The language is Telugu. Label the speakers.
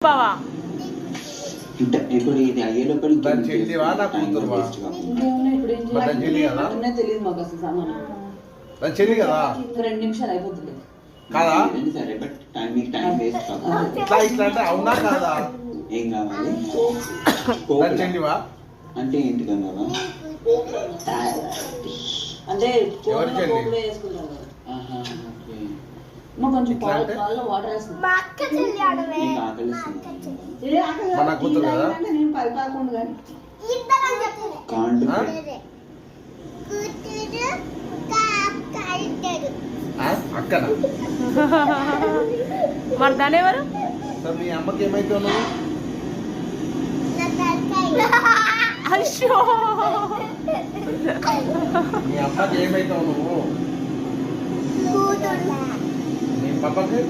Speaker 1: బావా
Speaker 2: ఇప్పుడు ఇది అయ్యే లోపల
Speaker 3: దాని చెల్లివా నా కూతురువా?
Speaker 4: తెలియదు మాకు అసలు సామాను.
Speaker 3: దాని చెల్లి కదా
Speaker 4: 2 నిమిషాలు అయిపోతుంది
Speaker 3: కాదా?
Speaker 2: సరే బట్ మీకు టైం వేస్ట్ కాదు.
Speaker 3: ఇట్లా ఇట్లా అంటే అవునా కాదా?
Speaker 2: ఏం కావాలి?
Speaker 3: దాని చెల్లివా?
Speaker 2: అంటే ఏంటి కదా
Speaker 4: అంటే
Speaker 3: ఎవరి చెల్లి?
Speaker 4: వేసుకుంటాం కదా.
Speaker 2: ఓకే.
Speaker 4: మాకు కొంచెం
Speaker 3: ఇట్లా అంటే?
Speaker 4: పాలలో వాటర్ వేసుకుంటాం.
Speaker 2: మీకు ఆకలిస్తుంది
Speaker 3: మన కూతురు కదా?
Speaker 4: నేను 10-11 కానీ
Speaker 2: కాండు
Speaker 3: ఆ? అక్కన
Speaker 1: మరి దాని ఎవరు
Speaker 3: సార్ మీ అమ్మకి ఏమైతావు నువ్వు?
Speaker 1: అయ్యో
Speaker 3: మీ అమ్మకి ఏమైతావు నువ్వు? మీ పాపకి